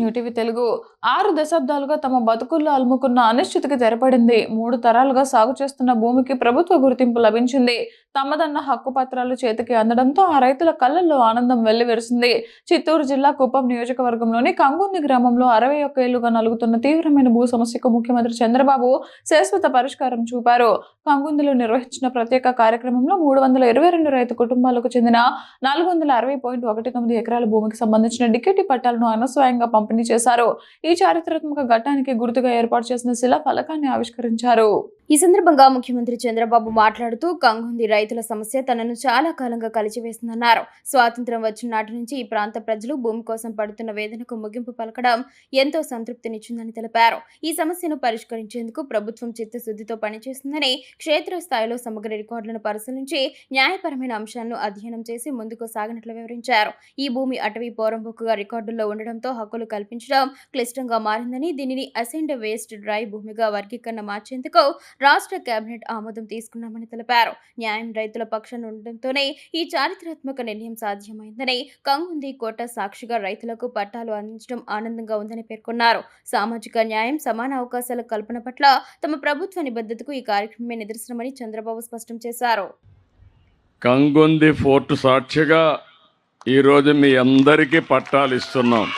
New TV Telugu 6 దశాబ్దాలుగా తమ బతుకుల్లో అలుముకున్న అనిశ్చితికి తెరపడింది. 3 తరాలుగా సాగు చేస్తున్న భూమికి ప్రభుత్వ గుర్తింపు లభించింది. తమదన్న హక్కు పత్రాలు చేతికి అందడంతో ఆ రైతుల కళ్ళల్లో ఆనందం వెల్లివిరిసింది. చిత్తూరు జిల్లా కుప్పం నియోజకవర్గంలోని కంగుంది గ్రామంలో 61 ఏళ్లుగా నలుగుతున్న తీవ్రమైన భూ సమస్యకు ముఖ్యమంత్రి చంద్రబాబు శాశ్వత పరిష్కారం చూపారు. కంగుందిలో నిర్వహించిన ప్రత్యేక కార్యక్రమంలో 322 రైతు కుటుంబాలకు చెందిన 460.19 ఎకరాల భూమికి సంబంధించిన డికెటి పట్టాలను అనస్వయంగా పంపిణీ చేశారు. ఈ చారిత్రాత్మక ఘట్టానికి గుర్తుగా ఏర్పాటు చేసిన శిలా ఫలకాన్ని ఆవిష్కరించారు. ఈ సందర్భంగా ముఖ్యమంత్రి చంద్రబాబు మాట్లాడుతూ కంగుంది రైతుల సమస్య తనను చాలా కాలంగా కలిచివేసిందన్నారు. స్వాతంత్ర్యం వచ్చిన నాటి నుంచి ఈ ప్రాంత ప్రజలు భూమి కోసం పడుతున్న వేదనకు ముగింపు పలకడం ఎంతో సంతృప్తినిచ్చిందని తెలిపారు. ఈ సమస్యను పరిష్కరించేందుకు ప్రభుత్వం చిత్తశుద్ధితో పనిచేస్తుందని, క్షేత్రస్థాయిలో సమగ్ర రికార్డులను పరిశీలించి న్యాయపరమైన అంశాలను అధ్యయనం చేసి ముందుకు సాగినట్లు వివరించారు. ఈ భూమి అటవీ పోరంబోకుగా రికార్డుల్లో ఉండడంతో హక్కులు కల్పించడం క్లిష్టంగా మారిందని, దీనిని అసైన్డ్ వేస్ట్ డ్రై భూమిగా వర్గీకరణ మార్చేందుకు రాష్ట్ర కేబినెట్ ఆమోదం తీసుకున్నామని తెలిపారు. న్యాయం రైతుల పక్షాన ఉండడంతోనే ఈ చారిత్రాత్మక నిర్ణయం సాధ్యమైందని, కంగుంది కోట సాక్షిగా రైతులకు పట్టాలు అందించడం ఆనందంగా ఉందని పేర్కొన్నారు. సామాజిక న్యాయం, సమాన అవకాశాల కల్పన పట్ల తమ ప్రభుత్వ నిబద్ధతకు ఈ కార్యక్రమమే నిదర్శనమని చంద్రబాబు స్పష్టం చేశారు. కంగుంది ఫోర్టు సాక్షిగా ఈరోజు మీ అందరికీ పట్టాలు ఇస్తున్నాం.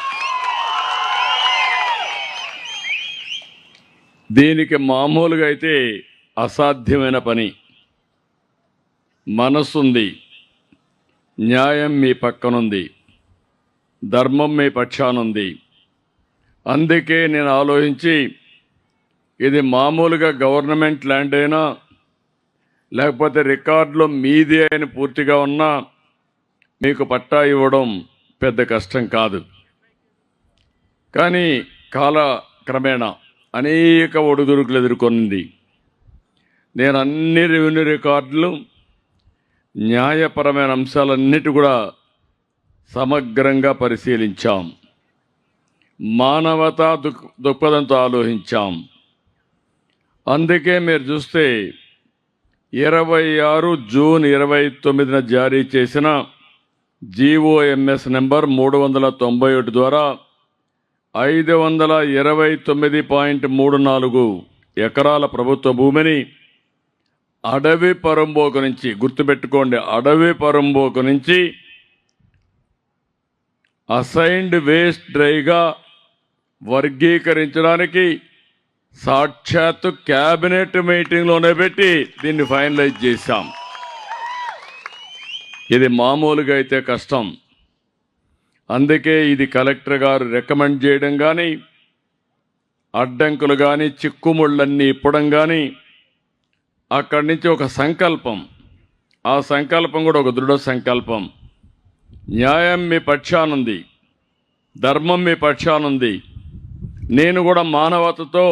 దీనికి మామూలుగా అయితే అసాధ్యమైన పని. మనసుంది, న్యాయం మీ పక్కనుంది, ధర్మం మీ పక్షానుంది. అందుకే నేను ఆలోచించి ఇది మామూలుగా గవర్నమెంట్ ల్యాండ్ అయినా లేకపోతే రికార్డులో మీది అయిన పూర్తిగా ఉన్నా మీకు పట్టా ఇవ్వడం పెద్ద కష్టం కాదు. కానీ కాలక్రమేణా అనేక ఒడిదుడుకులు ఎదుర్కొంది. నేను అన్ని రెవెన్యూ రికార్డులు, న్యాయపరమైన అంశాలన్నిటి కూడా సమగ్రంగా పరిశీలించాం. మానవతా దృక్పథంతో ఆలోచించాం. అందుకే మీరు చూస్తే 26 జూన్ 29న జారీ చేసిన జీఓఎంఎస్ నెంబర్ 391 ద్వారా 529.34 ఎకరాల ప్రభుత్వ భూమిని అడవి పరంబోకు నుంచి, గుర్తుపెట్టుకోండి, అడవి పరంబోకు నుంచి అసైన్డ్ వేస్ట్ డ్రైగా వర్గీకరించడానికి సాక్షాత్తు క్యాబినెట్ మీటింగ్లోనే పెట్టి దీన్ని ఫైనలైజ్ చేశాం. ఇది మామూలుగా అయితే కష్టం. అందుకే ఇది కలెక్టర్ గారు రికమెండ్ చేయడం కానీ, అడ్డంకులు కానీ, చిక్కుముళ్ళన్నీ ఇప్పడం కానీ, అక్కడి నుంచి ఒక సంకల్పం, ఆ సంకల్పం కూడా ఒక దృఢ సంకల్పం. న్యాయం మీ పక్షానుంది, ధర్మం మీ పక్షానుంది. నేను కూడా మానవతతో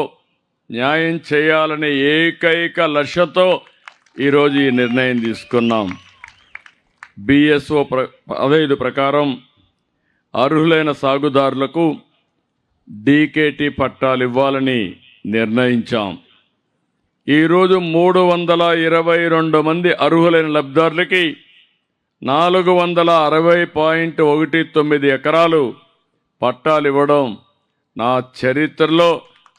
న్యాయం చేయాలనే ఏకైక లక్ష్యంతో ఈరోజు ఈ నిర్ణయం తీసుకున్నాం. BSO 15 ప్రకారం అర్హులైన సాగుదారులకు DKT పట్టాలు ఇవ్వాలని నిర్ణయించాం. ఈరోజు 322 మంది అర్హులైన లబ్ధిదారులకి 460.19 ఎకరాలు పట్టాలు ఇవ్వడం నా చరిత్రలో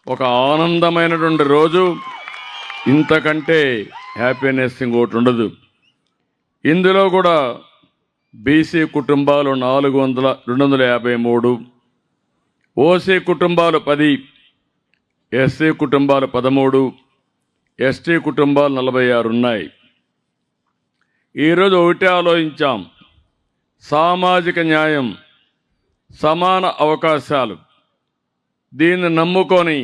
ఒక ఆనందమైనటువంటి రోజు. ఇంతకంటే హ్యాపీనెస్ ఇంకోటి ఉండదు. ఇందులో కూడా BC కుటుంబాలు 253, OC కుటుంబాలు 10, SC కుటుంబాలు 13, ST కుటుంబాలు 46 ఉన్నాయి. ఈరోజు ఒకటే ఆలోచించాం, సామాజిక న్యాయం, సమాన అవకాశాలు. దీన్ని నమ్ముకొని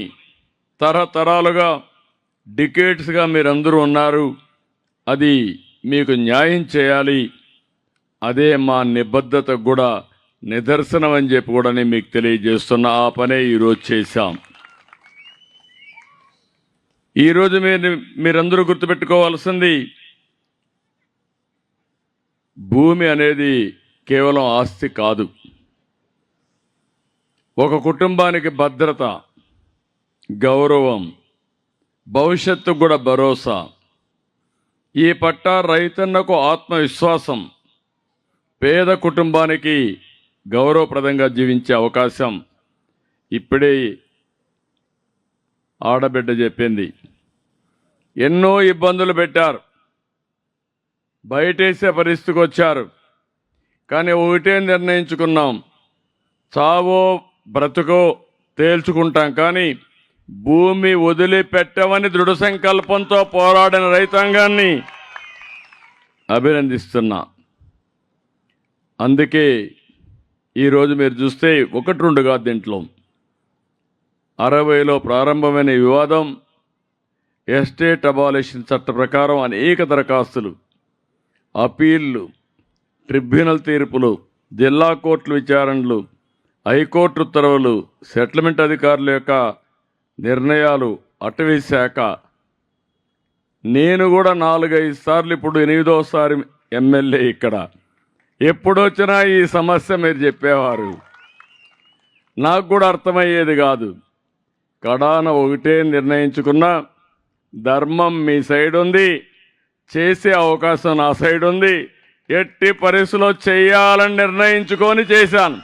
తరతరాలుగా, డికేట్స్గా మీరందరూ ఉన్నారు. అది మీకు న్యాయం చేయాలి. అదే మా నిబద్ధతకు కూడా నిదర్శనం అని చెప్పి కూడా నేను మీకు తెలియజేస్తున్న ఆ పనే ఈరోజు చేశాం. ఈరోజు మీరందరూ గుర్తుపెట్టుకోవాల్సింది, భూమి అనేది కేవలం ఆస్తి కాదు. ఒక కుటుంబానికి భద్రత, గౌరవం, భవిష్యత్తుకు కూడా భరోసా. ఈ పట్టా రైతన్నకు ఆత్మవిశ్వాసం, పేద కుటుంబానికి గౌరవప్రదంగా జీవించే అవకాశం, ఇప్పుడే ఆడబిడ్డ చెప్పింది. ఎన్నో ఇబ్బందులు పెట్టారు, బయటేసే పరిస్థితికి వచ్చారు. కానీ ఒకటే నిర్ణయించుకున్నాం, చావో బ్రతుకో తేల్చుకుంటాం, కానీ భూమి వదిలిపెట్టవని దృఢ సంకల్పంతో పోరాడిన రైతాంగాన్ని అభినందిస్తున్నా. అందుకే ఈరోజు మీరు చూస్తే ఒకటి రెండు కాదు, దీంట్లో 60లో ప్రారంభమైన వివాదం ఎస్టేట్ అబాలిషన్ చట్ట ప్రకారం అనేక దరఖాస్తులు, అపీళ్లు, ట్రిబ్యునల్ తీర్పులు, జిల్లా కోర్టుల విచారణలు, హైకోర్టు ఉత్తర్వులు, సెటిల్మెంట్ అధికారుల యొక్క నిర్ణయాలు, అటవీ శాఖ, నేను కూడా 4-5 సార్లు, ఇప్పుడు 8వ ఎమ్మెల్యే ఇక్కడ. ఎప్పుడొచ్చినా ఈ సమస్య మీరు చెప్పేవారు, నాకు కూడా అర్థమయ్యేది కాదు. కడాన ఒకటే నిర్ణయించుకున్నా, ధర్మం మీ సైడ్ ఉంది, చేసే అవకాశం నా సైడ్ ఉంది, ఎట్టి పరిస్థితిలో చేయాలని నిర్ణయించుకొని చేశాను.